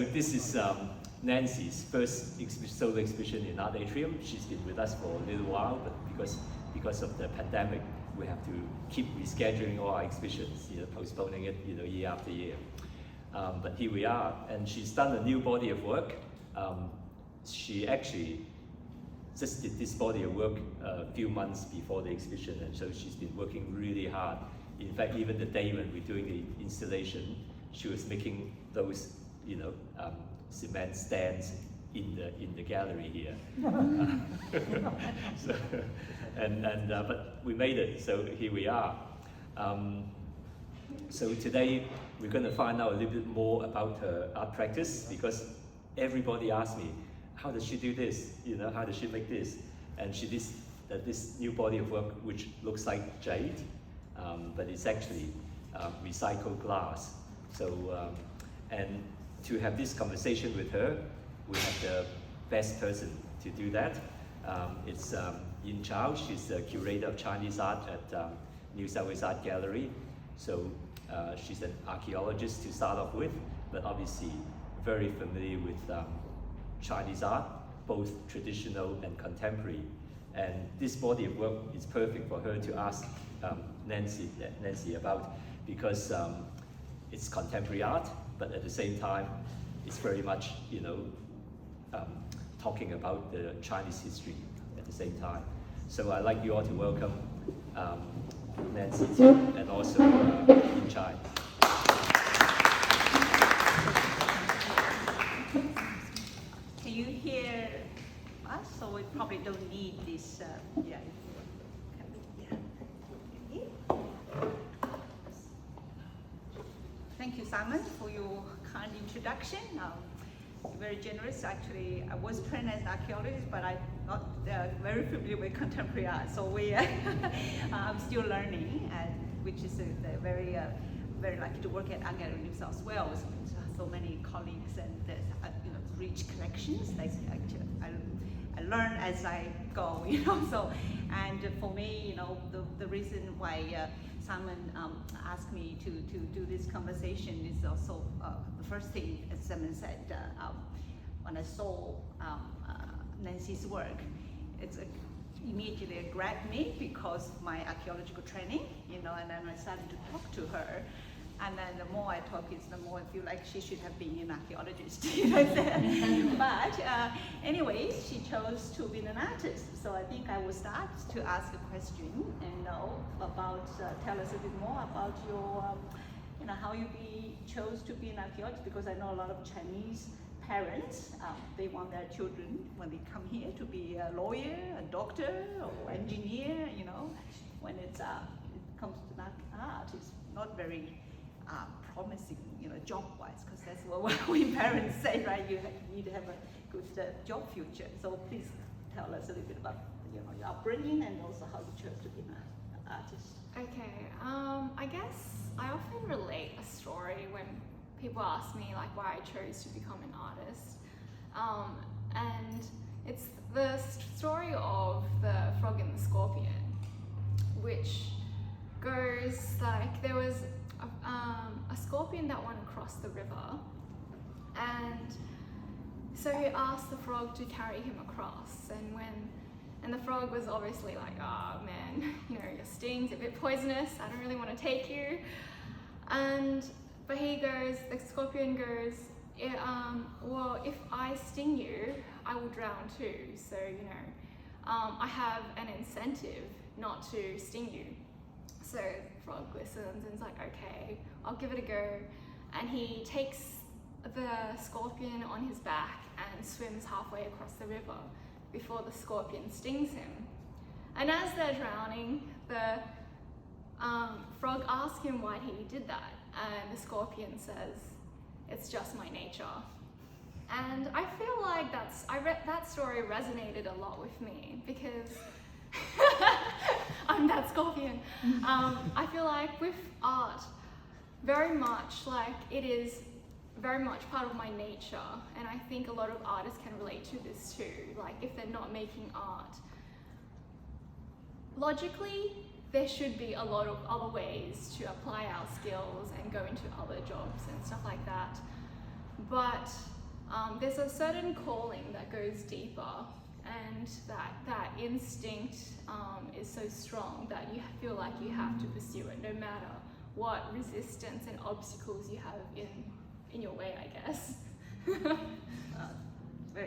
This is Nancy's first solo exhibition in Art Atrium. She's been with us for a little while, but because of the pandemic, we have to keep rescheduling all our exhibitions, postponing it, year after year. But here we are, and she's done a new body of work. She actually just did this body of work a few months before the exhibition, and so she's been working really hard. In fact, even the day when we're doing the installation, she was making those, cement stands in the gallery here. But we made it, so here we are. So today we're going to find out a little bit more about her art practice, because everybody asks me, how does she do this? How does she make this? And she did this new body of work which looks like jade, but it's actually recycled glass. So, and to have this conversation with her, we have the best person to do that. It's Yin Cao. She's the Curator of Chinese Art at New South Wales Art Gallery. So she's an archaeologist to start off with, but obviously very familiar with Chinese art, both traditional and contemporary. And this body of work is perfect for her to ask Nancy about, because it's contemporary art, but at the same time, it's very much, talking about the Chinese history at the same time. So I'd like you all to welcome Nancy and also Yin Chai. Can you hear us? So we probably don't need this. Thank you, Simon, for your kind introduction. Very generous. Actually, I was trained as an archaeologist, but I'm not very familiar with contemporary art. So I'm still learning, which is very lucky to work at Art Gallery of New South Wales with so many colleagues and rich collections. I learn as I go, So, and for me, the reason why Simon asked me to do this conversation is also the first thing, as Simon said, when I saw Nancy's work, it's immediately grabbed me because of my archaeological training, and then I started to talk to her. And then the more I talk, the more I feel like she should have been an archaeologist. But anyway, she chose to be an artist. So I think I will start to ask a question and tell us a bit more about your, how you chose to be an archaeologist, because I know a lot of Chinese parents, they want their children, when they come here, to be a lawyer, a doctor, or engineer, When it comes to art, it's not very promising, job-wise, because that's what we parents say, right? You need to have a good job future. So please tell us a little bit about, your upbringing and also how you chose to be an artist. Okay, I guess I often relate a story when people ask me why I chose to become an artist, and it's the story of the frog and the scorpion, which goes there was a scorpion that went across the river, and so he asked the frog to carry him across, and the frog was obviously like, oh man, your sting's a bit poisonous, I don't really want to take you. But the scorpion goes, well, if I sting you, I will drown too, so I have an incentive not to sting you. So the frog listens and is like, okay, I'll give it a go. And he takes the scorpion on his back and swims halfway across the river before the scorpion stings him. And as they're drowning, the frog asks him why he did that. And the scorpion says, it's just my nature. And I feel like that story resonated a lot with me, because I'm that scorpion. I feel like with art, very much it is very much part of my nature, and I think a lot of artists can relate to this too. If they're not making art, logically, there should be a lot of other ways to apply our skills and go into other jobs and stuff like that. but there's a certain calling that goes deeper, and that instinct is so strong that you feel like you have to pursue it no matter what resistance and obstacles you have in your way, I guess.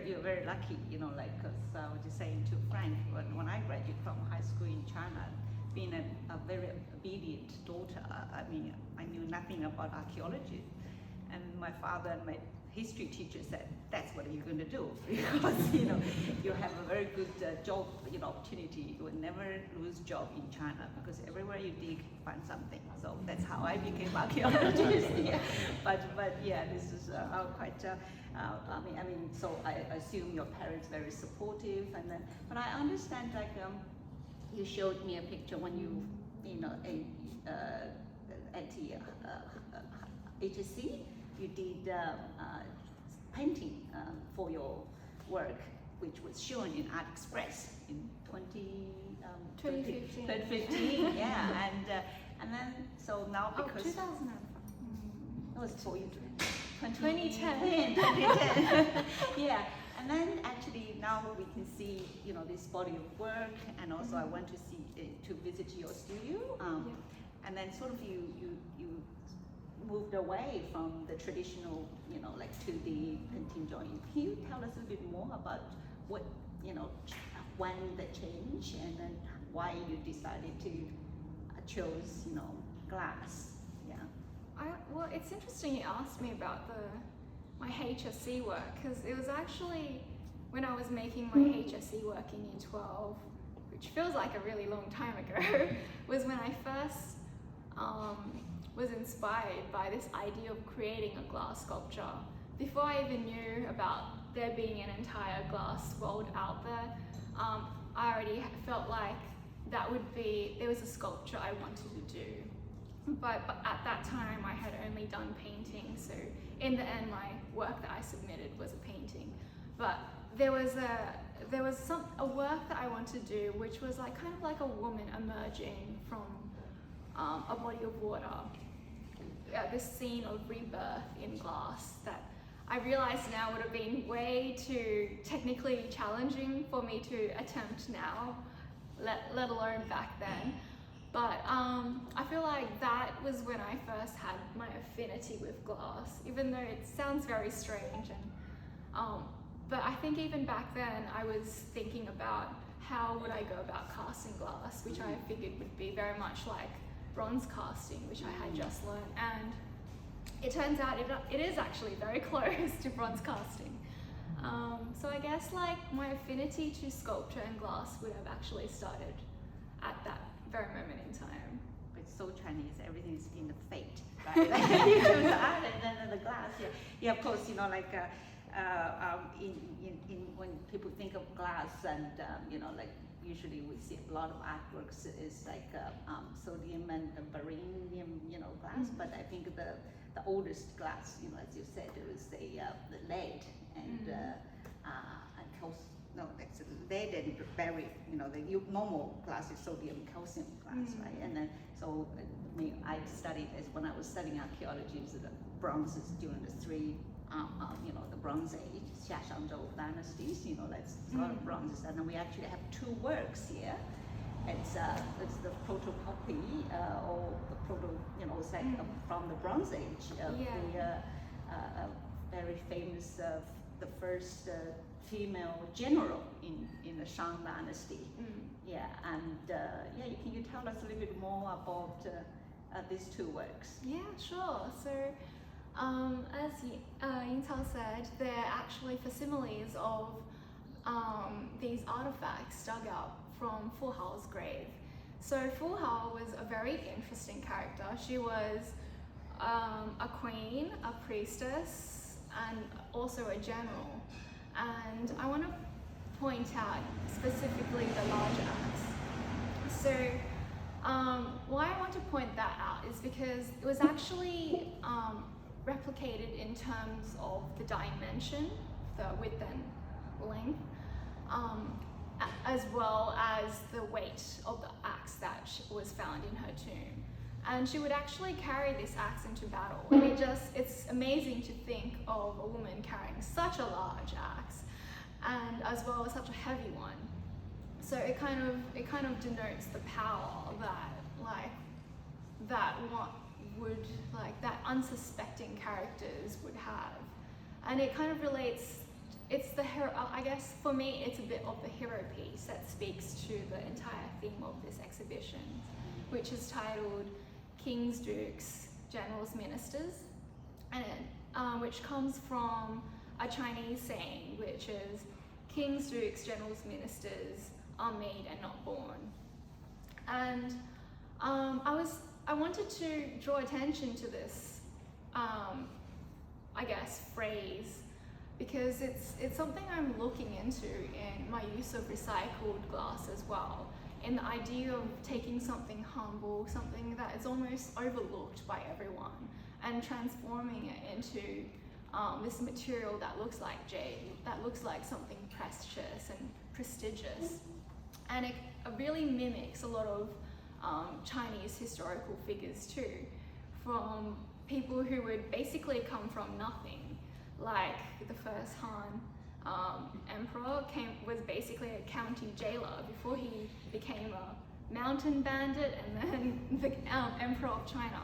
You're very lucky, like, cause I was just saying to Frank, when I graduated from high school in China, being a very obedient daughter, I mean, I knew nothing about archaeology. And my father and my history teacher said, that's what you're going to do, because, you have a very good job, opportunity. You will never lose job in China, because everywhere you dig, you find something. So that's how I became archaeologist. Yeah. But yeah, this is quite, I mean, so I assume your parents very supportive, and then, but I understand, like, you showed me a picture when you at the HSC, you did painting for your work, which was shown in Art Express in 2015. 2015, yeah, and then so now because 2000. it was for you 2010. 2010. Yeah, and then actually now we can see this body of work, and also I went to visit your studio, and then sort of you moved away from the traditional, like 2D painting drawing. Can you tell us a little bit more about what, when the change, and then why you decided to chose, glass? Yeah. Well, it's interesting you asked me about my HSC work, because it was actually when I was making my HSC work in Year 12, which feels like a really long time ago, was when I first was inspired by this idea of creating a glass sculpture. Before I even knew about there being an entire glass world out there, I already felt like there was a sculpture I wanted to do. But at that time I had only done painting, so in the end my work that I submitted was a painting. But there was a work that I wanted to do, which was like kind of like a woman emerging from a body of water. This scene of rebirth in glass that I realize now would have been way too technically challenging for me to attempt now, let alone back then. But I feel like that was when I first had my affinity with glass, even though it sounds very strange. And but I think even back then I was thinking about how would I go about casting glass, which I figured would be very much like bronze casting, which I had just learned, and it turns out it is actually very close to bronze casting. So I guess like my affinity to sculpture and glass would have actually started at that very moment in time. It's so Chinese, everything is in the fate, right? Like, you choose the art and then the glass. Yeah, of course, like in when people think of glass, and like usually we see a lot of artworks is like sodium and beryllium, glass. But I think the oldest glass, as you said, it was the lead and that's lead and berry. The normal glass is sodium calcium glass, right? And then so I studied as when I was studying archaeology, the bronzes during the three. The Bronze Age, Xiaoshangzhou dynasties, that's a lot of bronzes, and then we actually have two works here. It's the photocopy or the proto, it's like from the Bronze Age of the very famous the first female general in the Shang dynasty. Yeah, and can you tell us a little bit more about these two works? Yeah, sure. So. As Yintao said, they're actually facsimiles of these artifacts dug up from Fu Hao's grave. So Fu Hao was a very interesting character. She was a queen, a priestess, and also a general. And I want to point out specifically the larger axe. So why I want to point that out is because it was actually replicated in terms of the dimension, the width and length, as well as the weight of the axe that was found in her tomb. And she would actually carry this axe into battle. And it's amazing to think of a woman carrying such a large axe, and as well as such a heavy one. So it kind of denotes the power that unsuspecting characters would have. And it kind of relates, it's the hero, I guess for me it's a bit of the hero piece that speaks to the entire theme of this exhibition, which is titled Kings, Dukes, Generals, Ministers, and which comes from a Chinese saying, which is kings, dukes, generals, ministers are made and not born. And I wanted to draw attention to this, I guess, phrase, because it's something I'm looking into in my use of recycled glass as well, in the idea of taking something humble, something that is almost overlooked by everyone, and transforming it into this material that looks like jade, that looks like something precious and prestigious. And it really mimics a lot of Chinese historical figures too, from people who would basically come from nothing, like the first Han emperor was basically a county jailer before he became a mountain bandit and then the emperor of China.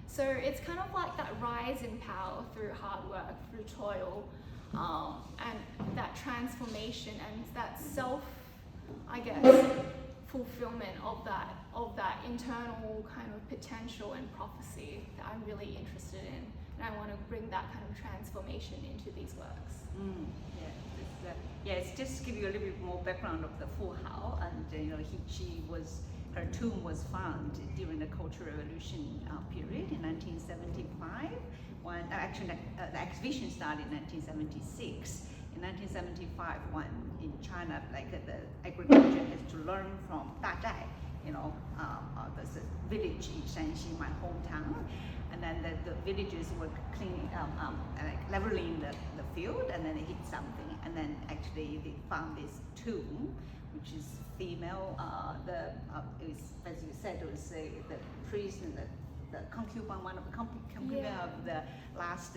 So it's kind of like that rise in power through hard work, through toil, and that transformation and that self, I guess, fulfillment of that internal kind of potential and prophecy that I'm really interested in, and I want to bring that kind of transformation into these works. It's just to give you a little bit more background of the Fu Hao, and her tomb was found during the Cultural Revolution period in 1975. The exhibition started in 1976. In 1975, when in China, the agriculture has to learn from Dazhai, there's a village in Shanxi, my hometown, and then the villagers were cleaning, leveling the field, and then they hit something, and then actually they found this tomb, which is female. It was, as you said, it was the priest and the concubine, one of the concubine of the last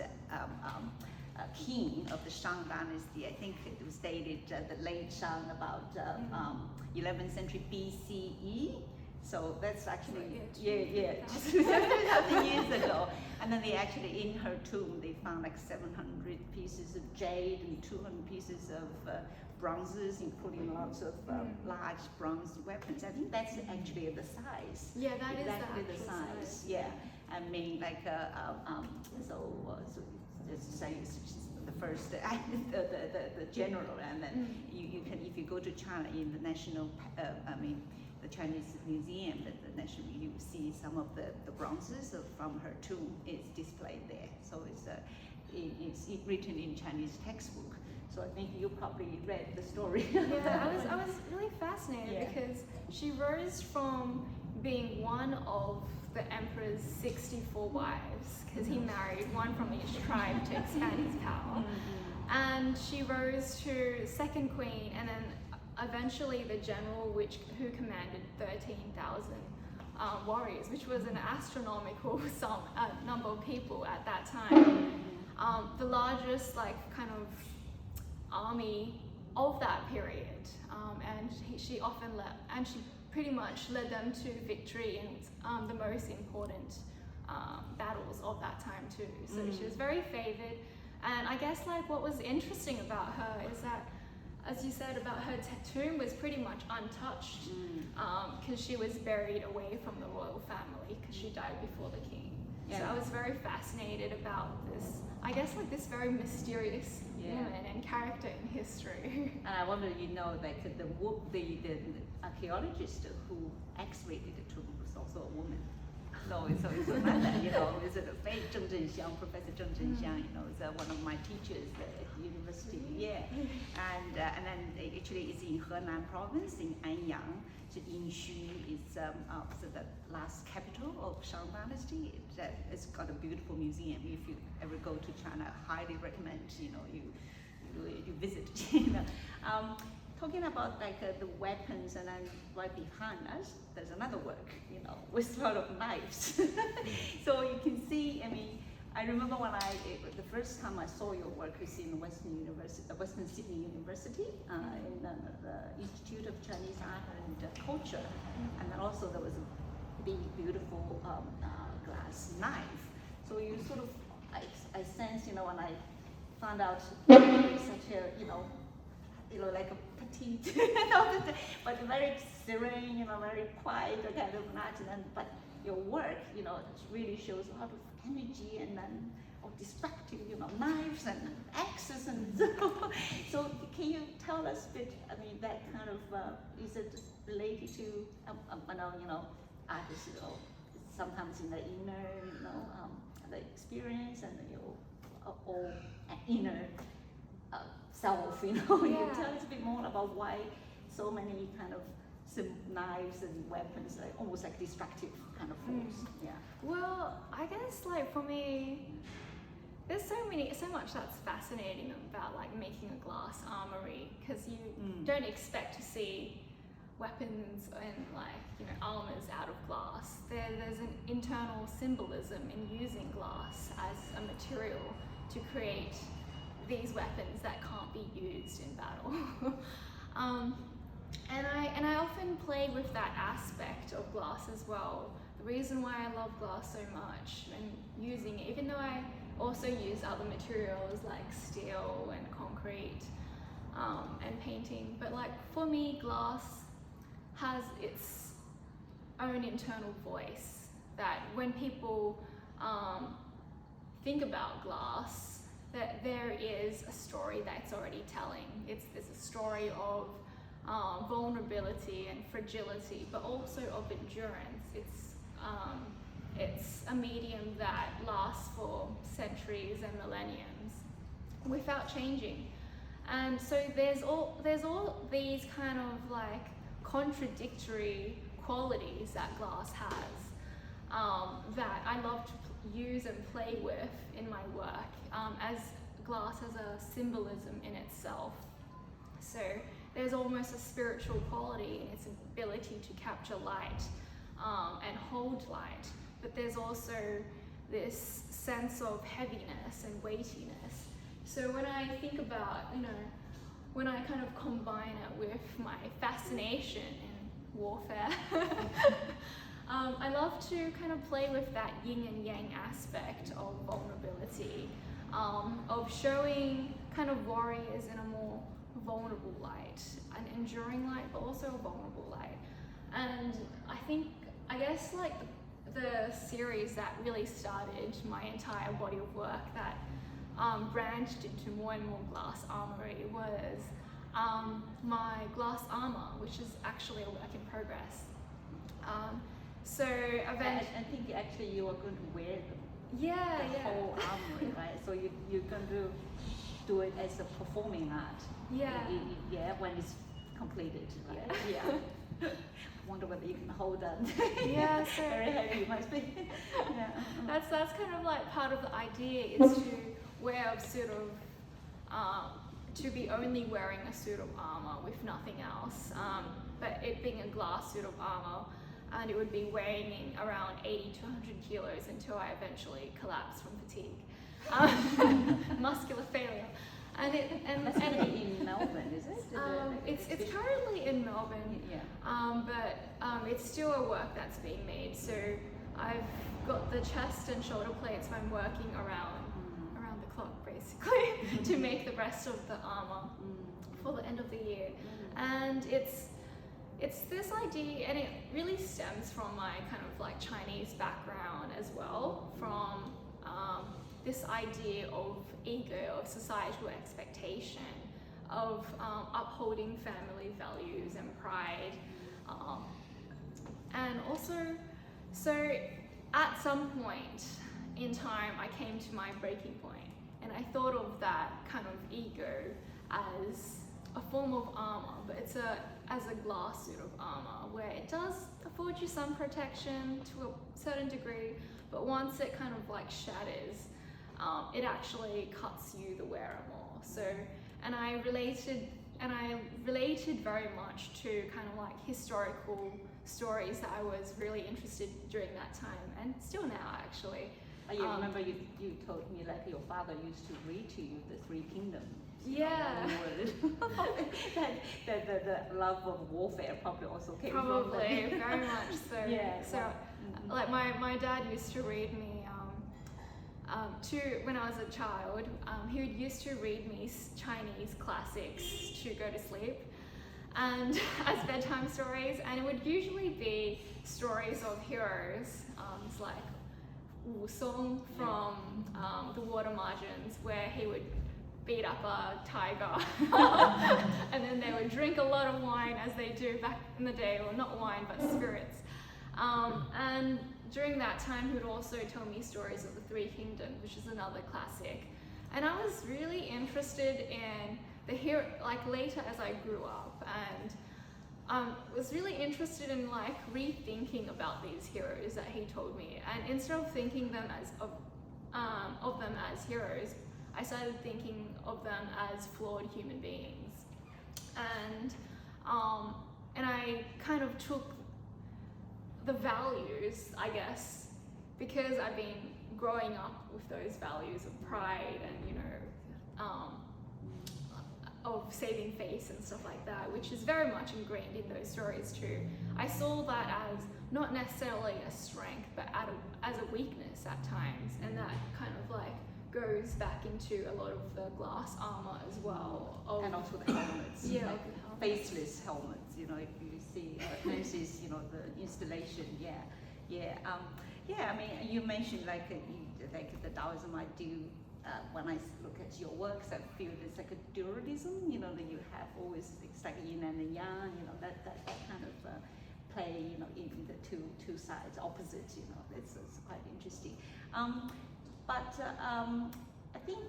king of the Shang dynasty. I think it was dated the late Shang, about 11th century BCE. So that's actually, just 700 years ago. And then they actually, in her tomb, they found like 700 pieces of jade and 200 pieces of bronzes, including lots of large bronze weapons. I think that's actually the size. Yeah, that is exactly the size. Yeah, I mean, just say the first, the general, and then you can, if you go to China in the national, the Chinese Museum, the national, you see some of the bronzes from her tomb is displayed there. So it's written in Chinese textbook. So I think you probably read the story. Yeah, I was really fascinated because she rose from being one of the emperor's 64 wives, because he married one from each tribe to expand his power. And she rose to second queen, and then eventually the general who commanded 13,000 warriors, which was an astronomical number of people at that time. The largest kind of army of that period, and she pretty much led them to victory in the most important battles of that time too. So she was very favored, and I guess what was interesting about her is that, as you said, about her tomb was pretty much untouched, because she was buried away from the royal family because she died before the king. So I was very fascinated about this, I guess this very mysterious woman and character in history. And I wonder, the archaeologist who excavated the tomb was also a woman. So it's a matter, is it a fake Zheng Zhenxiang, Professor Zheng Zhenxiang, is one of my teachers at university. And then actually it's in Henan province, in Anyang. So Yinxu is the last capital of Shang dynasty. It's got a beautiful museum. If you ever go to China, I highly recommend you visit. talking about like the weapons, and then right behind us, there's another work, you know, with a lot of knives. So you can see, I mean, I remember when the first time I saw your work was in Western Sydney University, in the Institute of Chinese Art and Culture, and then also there was a big, beautiful glass knife. So you sort of, I sense, you know, when I found out such a, you know, like a petite, but very serene, you know, very quiet kind of art. And then, but your work, you know, it really shows a lot of energy and then destructive, you know, knives and axes and so can you tell us a bit? I mean, that kind of is it related to I know, you know, artists, you know, sometimes in the inner, you know, the experience and your or inner self, you know. Yeah. You tell us a bit more about why so many kind of knives and weapons, like almost like destructive kind of force. Yeah. Well, I guess like for me, there's so much that's fascinating about like making a glass armory, because you don't expect to see weapons and like, you know, armors out of glass. There's an internal symbolism in using glass as a material to create these weapons that can't be used in battle. And I often play with that aspect of glass as well. The reason why I love glass so much and using it, even though I also use other materials like steel and concrete and painting, but like for me, glass has its own internal voice, that when people think about glass, that there is a story that's already telling. There's a story of vulnerability and fragility, but also of endurance. It's a medium that lasts for centuries and millenniums without changing. And so there's all these kind of like contradictory qualities that glass has, that I love to use and play with in my work, as glass has a symbolism in itself. So there's almost a spiritual quality in its ability to capture light and hold light, but there's also this sense of heaviness and weightiness. So when I think about, you know, when I kind of combine it with my fascination in warfare, I love to kind of play with that yin and yang aspect of vulnerability, of showing kind of warriors in a more vulnerable light, an enduring light, but also a vulnerable light. And I guess like the series that really started my entire body of work that branched into more and more glass armory was my glass armor, which is actually a work in progress. So eventually, I think actually you are going to wear the whole armory, right? So you're going to do it as a performing art. Yeah. When it's completed, right? Yeah. I wonder whether you can hold that. Yeah, so very heavy it must be. Yeah. That's kind of like part of the idea, is to wear a suit of to be only wearing a suit of armor with nothing else, but it being a glass suit of armor, and it would be weighing around 80 to 100 kilos until I eventually collapsed from fatigue. Muscular failure. And That's in Melbourne, is it? It's currently in Melbourne, yeah. but it's still a work that's being made. So I've got the chest and shoulder plates I'm working around the clock basically to make the rest of the armor for the end of the year. And it's this idea, and it really stems from my kind of like Chinese background as well, from this idea of ego, of societal expectation, of upholding family values and pride. And also, so at some point in time, I came to my breaking point, and I thought of that kind of ego as a form of armor, but it's as a glass suit of armor, where it does afford you some protection to a certain degree, but once it kind of like shatters, it actually cuts you, the wearer, more. So, and I related and I related very much to kind of like historical stories that I was really interested during that time, and still now actually. I remember you told me like your father used to read to you the Three Kingdoms. Yeah. The love of warfare probably also came from Probably, very much so. Yeah. So, like my dad used to read me when I was a child. He used to read me Chinese classics to go to sleep, and as bedtime stories. And it would usually be stories of heroes, it's like Wu Song from the Water Margins, where he would beat up a tiger and then they would drink a lot of wine, as they do back in the day, or not wine but spirits, and during that time he would also tell me stories of the Three Kingdoms, which is another classic. And I was really interested in the hero, like later as I grew up, and was really interested in like rethinking about these heroes that he told me. And instead of thinking them as of them as heroes, I started thinking of them as flawed human beings. And I kind of took the values, I guess, because I've been growing up with those values of pride and, you know, of saving face and stuff like that, which is very much ingrained in those stories too. I saw that as not necessarily a strength, but as a weakness at times, and that kind of like goes back into a lot of the glass armor as well. And also the helmets. Yeah, like the helmets. Faceless helmets, you know, if you see Nancy's, you know, the installation, I mean, you mentioned like the Taoism. I do, when I look at your works, I feel there's like a dualism, you know, that you have always, it's like yin and yang, you know, that kind of play, you know, in the two sides, opposites, you know, it's quite interesting. But I think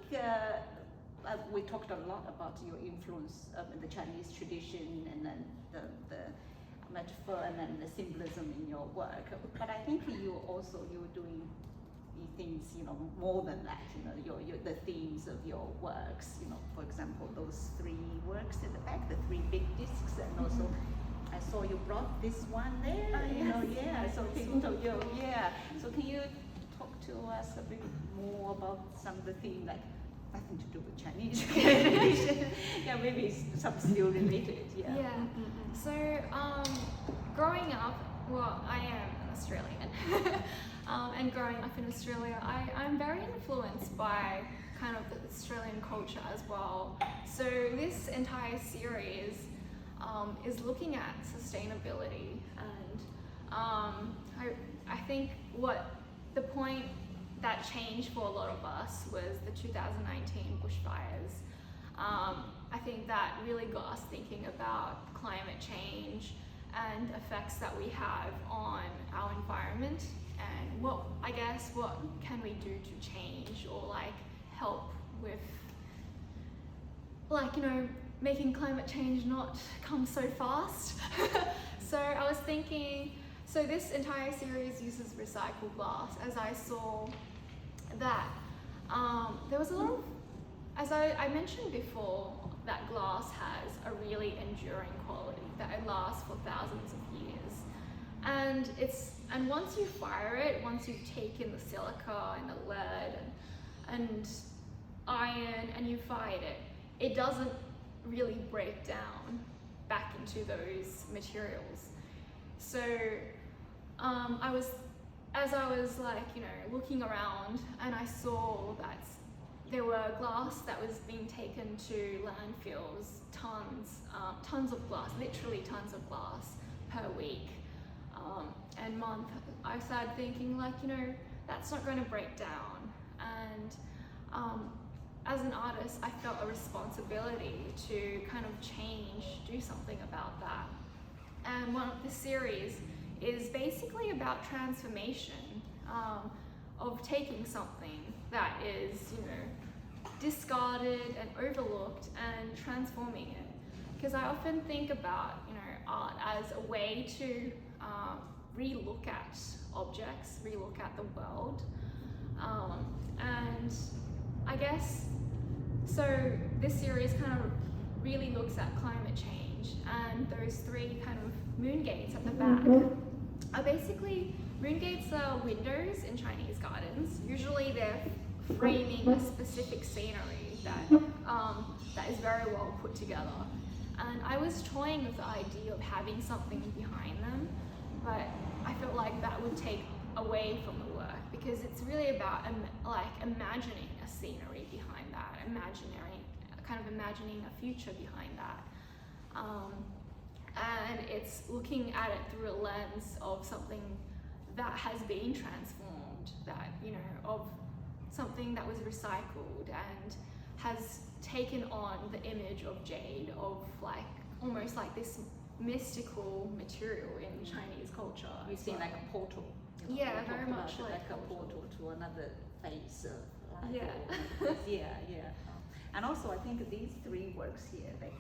we talked a lot about your influence in the Chinese tradition, and then the metaphor, and then the symbolism in your work. But I think you're doing things, you know, more than that. You know, the themes of your works. You know, for example, those three works in the back, the three big discs, and also I saw you brought this one there. You know, So can you talk to us a bit more about some of the themes, like nothing to do with Chinese tradition? Maybe some still related. So growing up, well, I am an Australian, and growing up in Australia, I'm very influenced by kind of the Australian culture as well. So this entire series is looking at sustainability, and I think what the point that changed for a lot of us was the 2019 bushfires. I think that really got us thinking about climate change and effects that we have on our environment, and what can we do to change or like help with, like, you know, making climate change not come so fast. So I was thinking, so this entire series uses recycled glass, as I saw that there was a lot of, as I mentioned before, that glass has a really enduring quality, that it lasts for thousands of years. And once you fire it, once you've taken the silica and the lead and iron and you fired it, it doesn't really break down back into those materials. So as I was like, you know, looking around, and I saw that there were glass that was being taken to landfills, tons of glass, literally tons of glass per week and month. I started thinking, like, you know, that's not going to break down. And as an artist, I felt a responsibility to kind of do something about that. And one of the series is basically about transformation, of taking something that is, you know, discarded and overlooked and transforming it. Because I often think about, you know, art as a way to re-look at objects, re-look at the world. And I guess, so this series kind of really looks at climate change, and those three kind of moon gates at the back are basically, moon gates are windows in Chinese gardens. Usually they're framing a specific scenery that is very well put together. And I was toying with the idea of having something behind them, but I felt like that would take away from the work, because it's really about imagining a scenery behind that, imagining a future behind that. And it's looking at it through a lens of something that has been transformed, that, you know, of something that was recycled and has taken on the image of jade, of like almost like this mystical material in Chinese culture. You see like a portal. You know, Yeah, very much like a portal to another phase of life. Yeah. Yeah. And also, I think these three works here, like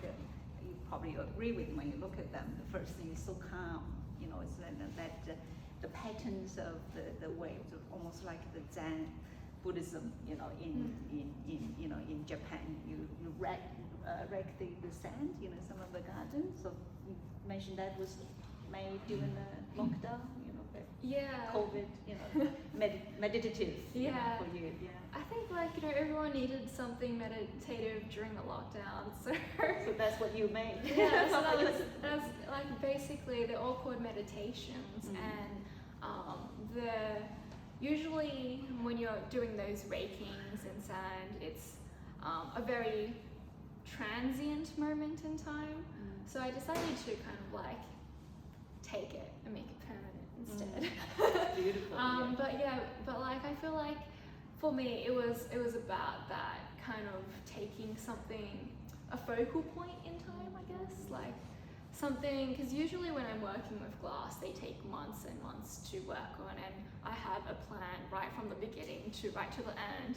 you probably agree with when you look at them. The first thing is so calm, you know, it's that the patterns of the waves, almost like the Zen Buddhism, you know, in Japan, you rake the sand, you know, some of the gardens. So you mentioned that was made during the lockdown, you know, Yeah. COVID, you know, meditative. You know, Yeah. for you, yeah. I think, like, you know, everyone needed something meditative during the lockdown, so So that's what you made. yeah, so that's like basically they're all called meditations, and usually when you're doing those rakings in sand, it's a very transient moment in time. So I decided to kind of like take it and make it permanent instead. Beautiful. But like I feel like for me it was about that kind of taking something, a focal point in time, I guess, like something, because usually when I'm working with glass they take months and months to work on, and I have a plan right from the beginning to right to the end.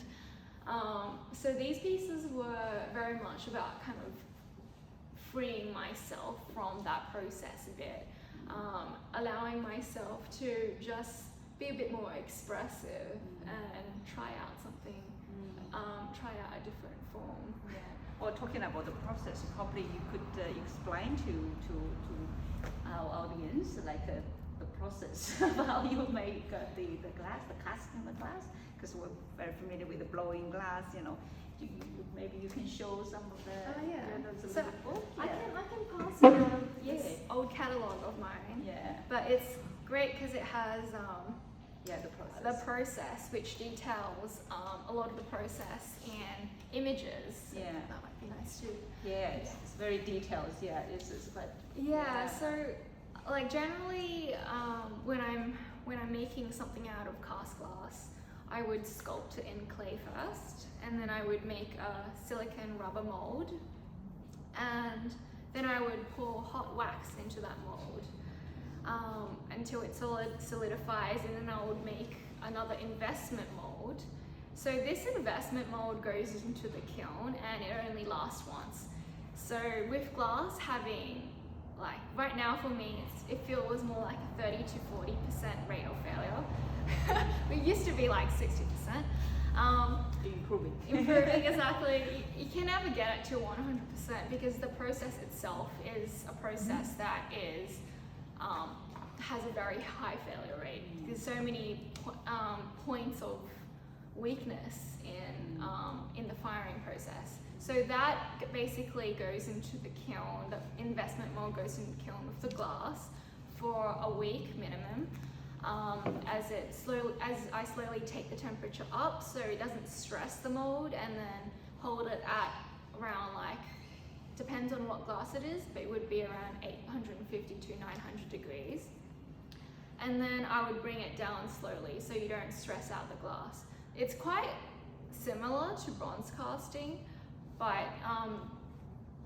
So these pieces were very much about kind of freeing myself from that process a bit, allowing myself to just be a bit more expressive and try out something, try out a different form. Yeah. Well, talking about the process, probably you could explain to our audience like the process of how you make the glass, the casting the glass, because we're very familiar with the blowing glass. You know, maybe you can show some of the. Oh yeah. The So book. I Yeah. can pass you this Yeah. old catalogue of mine. Yeah. But it's great because it has Yeah, the process. the process, which details a lot of the process in images. Yeah. That might be nice too. Yeah, it's very detailed. Yeah, it's but. Yeah. So like generally when I'm making something out of cast glass, I would sculpt it in clay first, and then I would make a silicone rubber mold, and then I would pour hot wax into that mold until it solidifies, and then I would make another investment mold. So this investment mold goes into the kiln and it only lasts once. So with glass having, like right now for me, it feels more like a 30 to 40% rate of failure. It used to be like 60%. Improving. Improving, exactly. You can never get it to 100% because the process itself is a process that is has a very high failure rate. There's so many points of weakness in the firing process. So that basically goes into the kiln. The investment mold goes into the kiln with the glass for a week minimum. As I slowly take the temperature up, so it doesn't stress the mold, and then hold it at around, like, depends on what glass it is, but it would be around 850 to 900 degrees. And then I would bring it down slowly so you don't stress out the glass. It's quite similar to bronze casting, but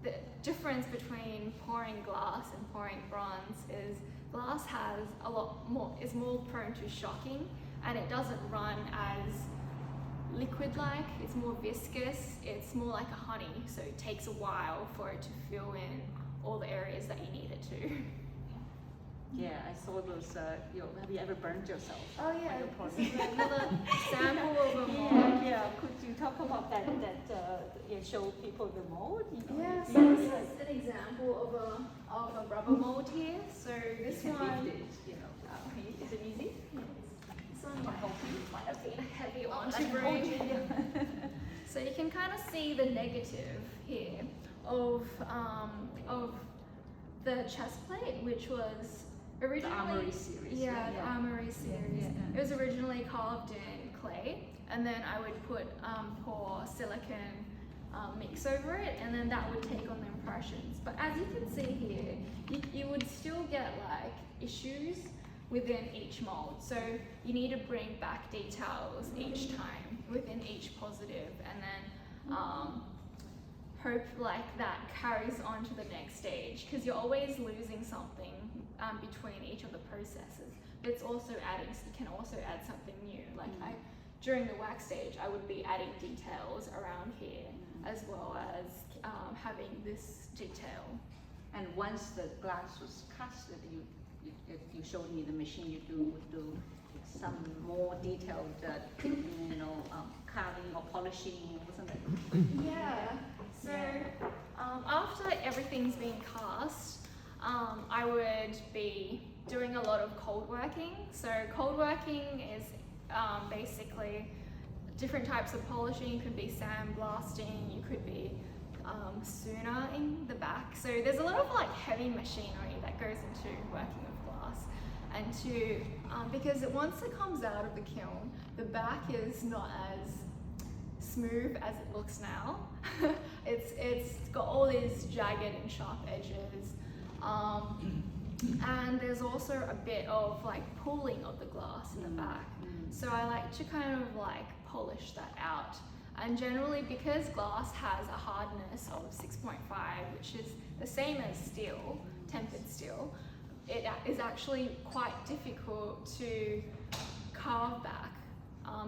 the difference between pouring glass and pouring bronze is glass has a lot more, is more prone to shocking, and it doesn't run as liquid-like. It's more viscous. It's more like a honey, so it takes a while for it to fill in all the areas that you need it to. Yeah, I saw those. Have you ever burned yourself? Oh yeah, on your this project? is another sample of a mold. Yeah. Could you talk about that? Show people the mold. You know? Yeah, so this is a rubber mold here. So this You can one, lift it, you know. is it easy? This one might have been a heavy one I to can bring. hold you, yeah. So you can kind of see the negative here of the chest plate, which was originally The Armory series. the Armory series. Yeah. It was originally carved in clay, and then I would pour silicone mix over it, and then that would take on the impressions. But as you can see here, you would still get like issues within each mold. So you need to bring back details each time within each positive, and then hope like that carries on to the next stage, because you're always losing something between each of the processes. But it's also adding, so you can also add something new. Like during the wax stage, I would be adding details around here, as well as having this detail. And once the glass was casted, you showed me the machine. You do some more detailed, carving or polishing, wasn't it? Yeah. So after everything's been cast, I would be doing a lot of cold working. So cold working is basically different types of polishing. You could be sandblasting, you could be sooning the back. So there's a lot of like heavy machinery that goes into working with glass. And because once it comes out of the kiln, the back is not as smooth as it looks now. It's got all these jagged and sharp edges. And there's also a bit of like pooling of the glass in the back. So I like to kind of like polish that out. And generally, because glass has a hardness of 6.5, which is the same as steel, tempered steel, it is actually quite difficult to carve back.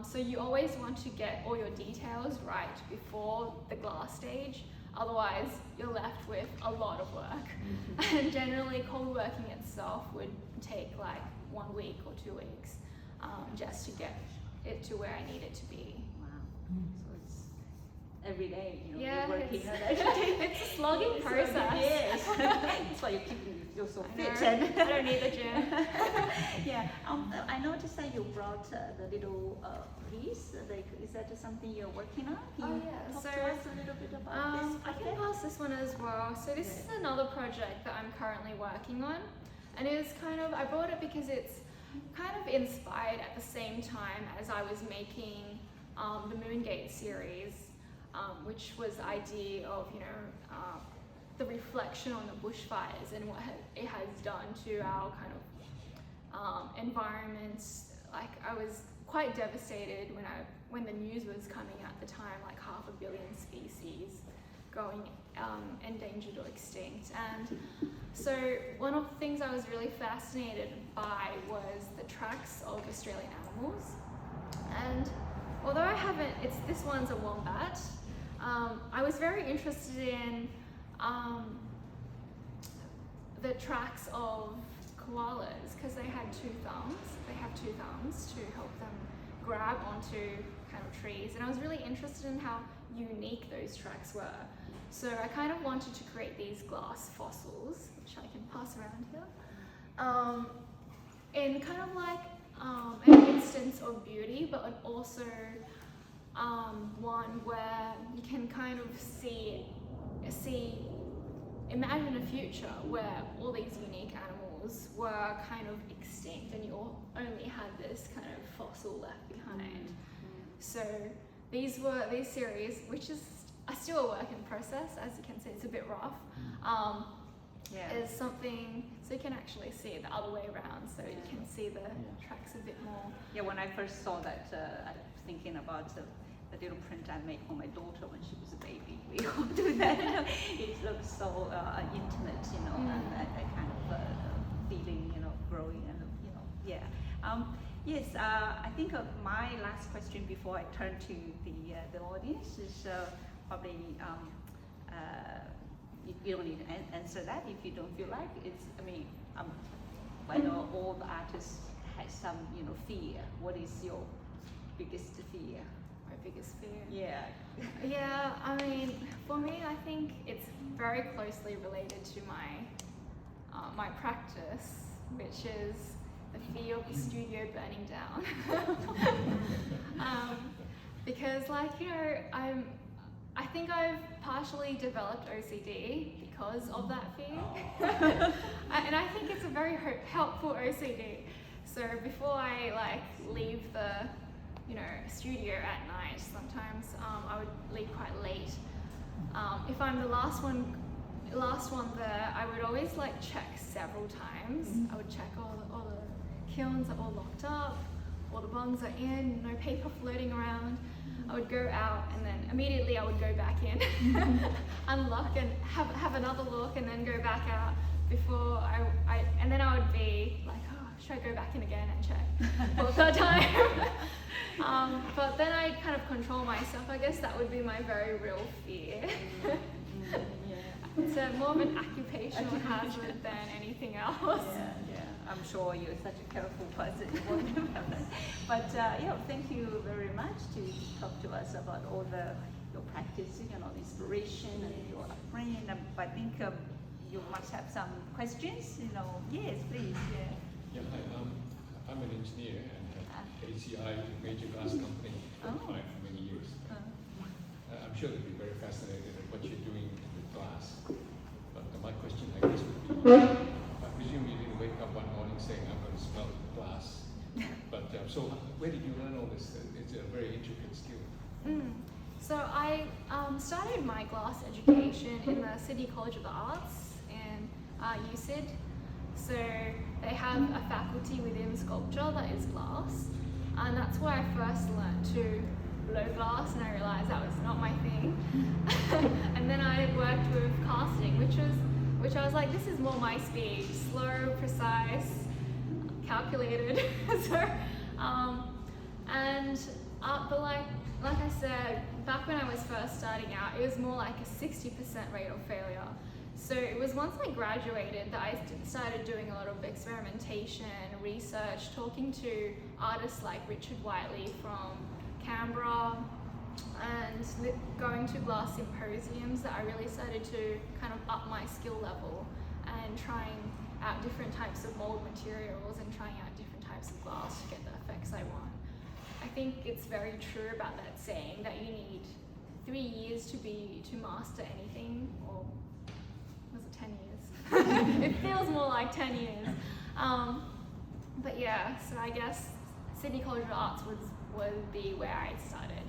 So you always want to get all your details right before the glass stage, otherwise you're left with a lot of work. And generally cold working itself would take like 1 week or 2 weeks just to get it to where I need it to be. Wow. So it's every day, you're working on it. It's a slogging process. Yes. That's why you're keeping yourself so fit. I don't need the gym. Yeah. I noticed that you brought the little piece. Like, is that something you're working on? Can you talk to us a little bit about this I can project? pass this one as well. So this is another project that I'm currently working on, and it's I brought it because it's kind of inspired at the same time as I was making the Moongate series, which was the idea of the reflection on the bushfires and what it has done to our kind of environments. Like, I was quite devastated when the news was coming at the time, like 500 million species going endangered or extinct. And so one of the things I was really fascinated by was the tracks of Australian animals. And although this one's a wombat, I was very interested in the tracks of koalas, because they had 2 thumbs. They have 2 thumbs to help them grab onto kind of trees, and I was really interested in how unique those tracks were. So I kind of wanted to create these glass fossils, which I can pass around here, in kind of like an instance of beauty, but also one where you can kind of imagine a future where all these unique animals were kind of extinct and you only had this kind of fossil left behind. So these series, which is still a work in process, as you can see, it's a bit rough, is something, so you can actually see it the other way around, so you can see the tracks a bit more. Yeah, when I first saw that, I was thinking about the little print I made for my daughter when she was a baby. We all do that. It looks so intimate, and that kind of feeling, growing, and yes. I think my last question before I turn to the audience is probably you don't need to answer that if you don't feel like it's. I know all the artists have some fear. What is your biggest fear? My biggest fear? Yeah. Yeah, for me, I think it's very closely related to my my practice, which is the fear of the studio burning down. Because like, you know, I think I've partially developed OCD because of that fear. And I think it's a very helpful OCD. So before I like leave the, you know, studio at night, sometimes I would leave quite late. If I'm the last one there, I would always like check several times. I would check all the kilns are all locked up, all the bungs are in, no paper floating around. I would go out and then immediately I would go back in, unlock and have another look and then go back out before and then I would be like, oh, should I go back in again and check for a third time? But then I kind of control myself. I guess that would be my very real fear. It's more of an occupational hazard than anything else. Yeah. I'm sure you're such a careful person. You won't have that. But thank you very much to talk to us about all your practice, you know, inspiration and your upbringing. I think you must have some questions. You know, yes, please. Yeah, I'm an engineer and at ACI, a major glass company, for many years. I'm sure they'll be very fascinated at what you're doing with glass. But my question, I guess, would be, I presume you didn't wake up one morning saying, I'm going to smell glass. But so where did you learn all this? It's a very intricate skill. So I started my glass education in the Sydney College of the Arts in USyd. So they have a faculty within sculpture that is glass, and that's where I first learned to blow glass, and I realized that was not my thing. And then I worked with casting, which I was like, this is more my speed, slow, precise, calculated. But like I said, back when I was first starting out, it was more like a 60% rate of failure. So it was once I graduated that I started doing a lot of experimentation, research, talking to artists like Richard Whiteley from Canberra, and going to glass symposiums that I really started to kind of up my skill level and trying out different types of mold materials and trying out different types of glass to get the effects I want. I think it's very true about that saying that you need 3 years to master anything, or was it 10 years? It feels more like 10 years. But yeah, so I guess Sydney College of Arts would be where I started.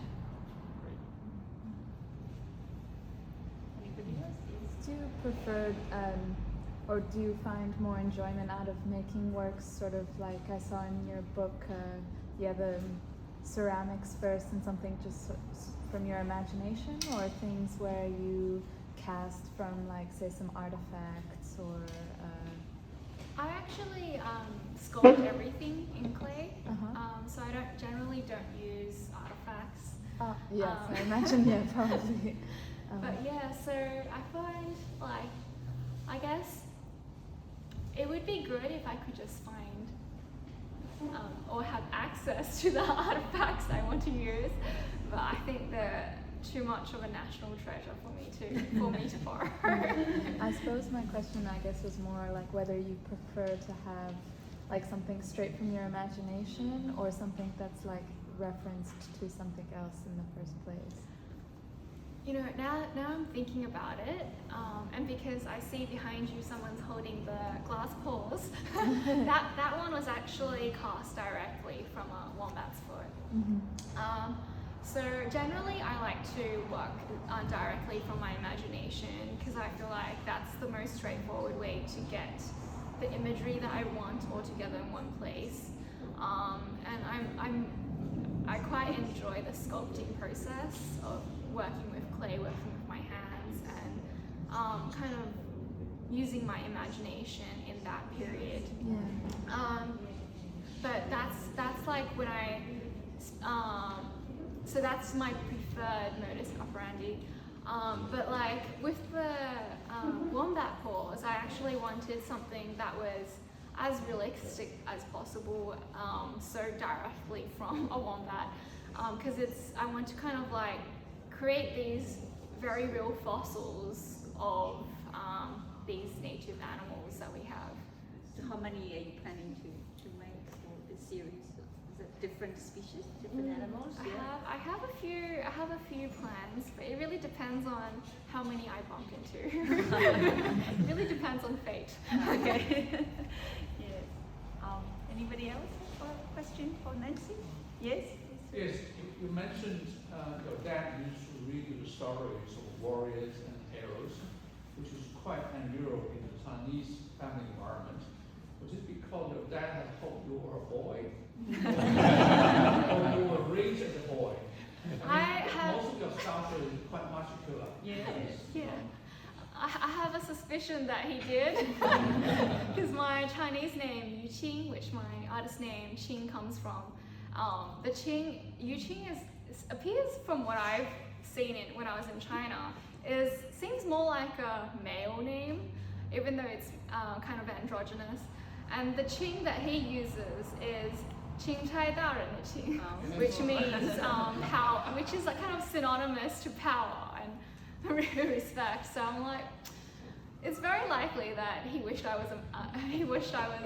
Anybody else? Do you prefer, or do you find more enjoyment out of making works, sort of like I saw in your book, you have ceramics first and something just from your imagination, or things where you cast from, like, say, some artifacts, or I actually sculpt everything in clay, so I generally don't use artifacts. Yes, I imagine, yeah, probably. But yeah, so I find, like, I guess it would be good if I could just find or have access to the artifacts I want to use, but I think they're too much of a national treasure for me to borrow. I suppose my question, I guess, was more like whether you prefer to have like something straight from your imagination, or something that's like referenced to something else in the first place. You know, now I'm thinking about it, and because I see behind you someone's holding the glass paws, that one was actually cast directly from a wombat's foot. So generally I like to work directly from my imagination, because I feel like that's the most straightforward way to get the imagery that I want all together in one place. And I quite enjoy the sculpting process of working with clay, working with my hands, and kind of using my imagination in that period. But that's like when so that's my preferred modus operandi. But like with the wombat paws, I actually wanted something that was as realistic as possible, so directly from a wombat, because I want to kind of like create these very real fossils of these native animals that we have. how many are you planning to make for this series? Is it different species, different animals? I have a few plans, but it really depends on how many I bump into. It really depends on fate. Okay. Yes. Anybody else have a question for Nancy? Yes? Yes, you mentioned your dad used to read you the stories of warriors and heroes, which is quite unusual in the Chinese family environment. Was it because your dad had hoped you were a boy? Or you were raised as a boy? Most of your stuff is quite muscular. Yes. Yeah. I have a suspicion that he did, because my Chinese name Yu Qing, which my artist name Qing comes from, the Qing, Yu Qing appears from what I've seen it when I was in China, seems more like a male name, even though it's kind of androgynous. And the Qing that he uses is Qing Chai Da Ren de Qing, which means which is like kind of synonymous to power and respect. So I'm like, it's very likely that he wished I was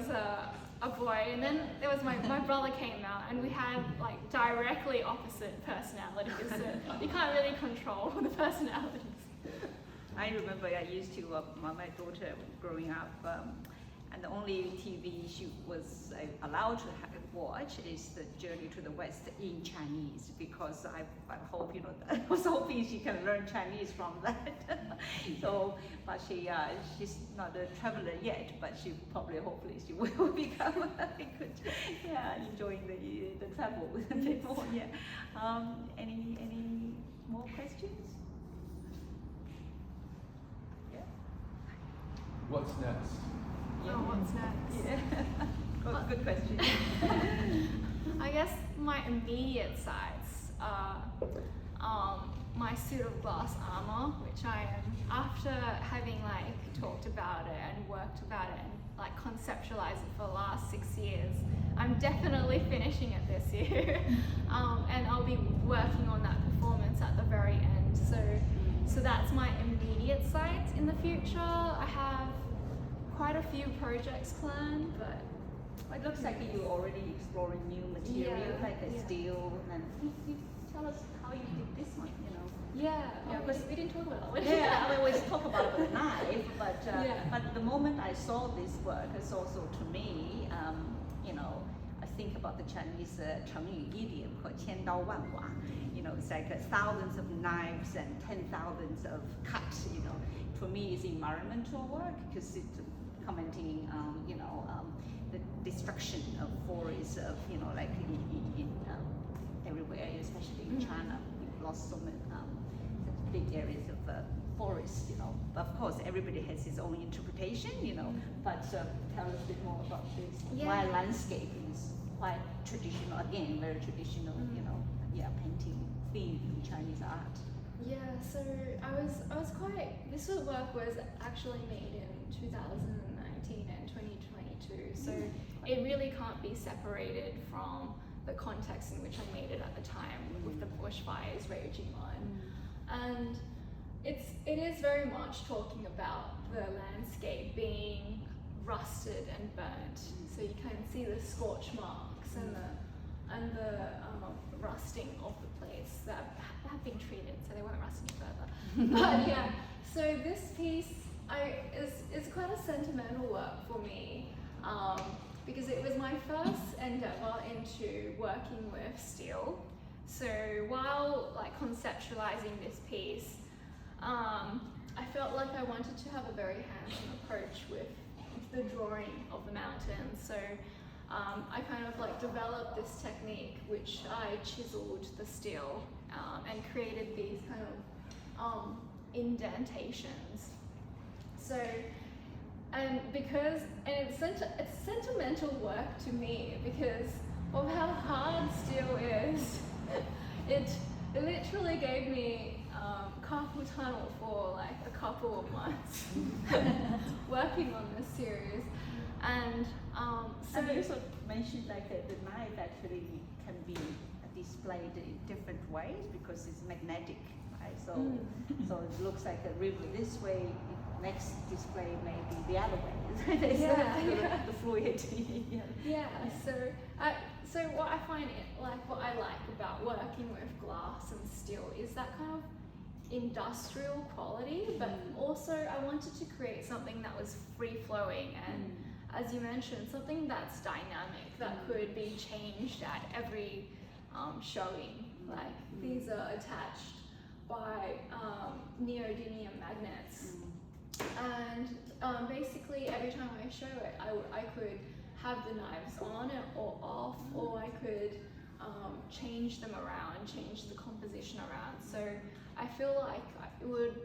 a boy. And then there was my brother came out, and we had like directly opposite personalities. So you can't really control the personalities. I remember I used to, my daughter growing up, and the only TV she was allowed to watch is the Journey to the West in Chinese, because I hope, I was hoping she can learn Chinese from that. So, but she's not a traveler yet, but she probably, hopefully she will become good, enjoying the travel a bit more, Any more questions? What's next? What's next? Yeah. Good question. I guess my immediate sides are my suit of glass armor, which I am, after having like talked about it and worked about it and like conceptualized it for the last 6 years, I'm definitely finishing it this year. And I'll be working on that performance at the very end. So that's my immediate sides. In the future, I have quite a few projects planned, but it looks like you're already exploring new material, like steel, and you tell us how you did this one, because we didn't talk about it. I always talk about the knife, but the moment I saw this work, it's also to me, I think about the Chinese Chengyu idiom called 千刀万剮. It's like thousands of knives and 10,000s of cuts. For me, it's environmental work because it's commenting, the destruction of forests, of like in everywhere, especially in China, we've lost so many big areas of forests. Of course, everybody has his own interpretation. But tell us a bit more about this. Why landscape is quite traditional, again, very traditional. Painting theme in Chinese art. Yeah, so I was quite, this work was actually made in 2019 and 2022, so it really can't be separated from the context in which I made it at the time, with the bushfires raging on. And it is very much talking about the landscape being rusted and burnt, so you can see the scorch marks and the rusting of the place that have been treated, so they won't rust any further. But so this piece is quite a sentimental work for me, because it was my first endeavor into working with steel. So while like conceptualizing this piece, I felt like I wanted to have a very hands-on approach with the drawing of the mountains. So I kind of like developed this technique, which I chiseled the steel and created these kind of indentations. So, and it's sentimental work to me because of how hard steel is. It literally gave me carpal tunnel for like a couple of months working on this series. And and you also mentioned like the knife actually can be displayed in different ways because it's magnetic, right? So it looks like a river this way, it next display may be the other way. The fluidity. So what I find what I like about working with glass and steel is that kind of industrial quality, but also I wanted to create something that was free flowing and, as you mentioned, something that's dynamic that could be changed at every showing. Like these are attached by neodymium magnets, and basically every time I show it, I could have the knives on it or off, or I could change them around, change the composition around. So I feel like it would,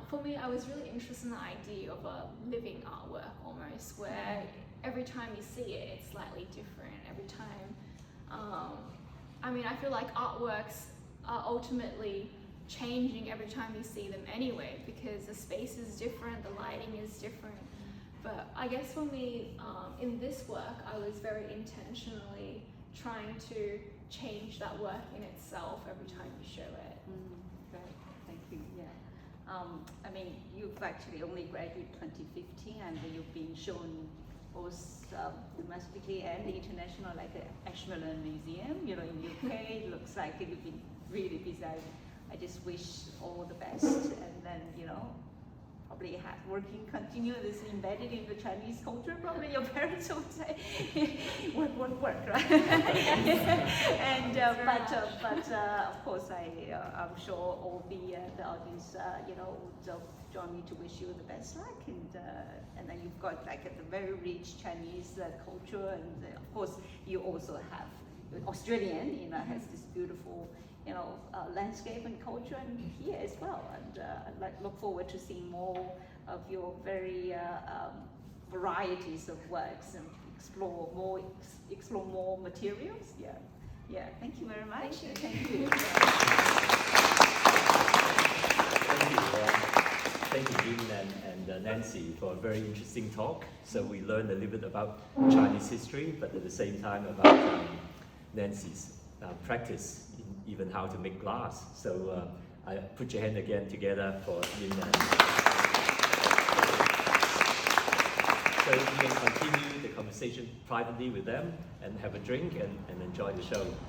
for me, I was really interested in the idea of a living artwork almost, where every time you see it, it's slightly different every time. I mean, I feel like artworks are ultimately changing every time you see them anyway, because the space is different, the lighting is different. But I guess for me, in this work, I was very intentionally trying to change that work in itself every time you show it. Great, thank you. Yeah, I mean, you've actually only graduated 2015, and you've been shown both domestically and international, like the Ashmolean Museum, in UK. It looks like you've been really busy. I just wish all the best, and then probably working continuously embedded in the Chinese culture. Probably your parents would say, work, right? And but of course, I'm sure all the audience would join me to wish you the best luck. And then you've got like a very rich Chinese culture, and of course you also have Australian, has this beautiful landscape and culture, and here as well. And I look forward to seeing more of your very varieties of works and explore more materials. Yeah. Thank you very much. Thank you. Thank you, Jin and Nancy, for a very interesting talk. So we learned a little bit about Chinese history, but at the same time about Nancy's practice, even how to make glass. So I put your hand again together for Jin and so you can continue the conversation privately with them and have a drink and enjoy the show.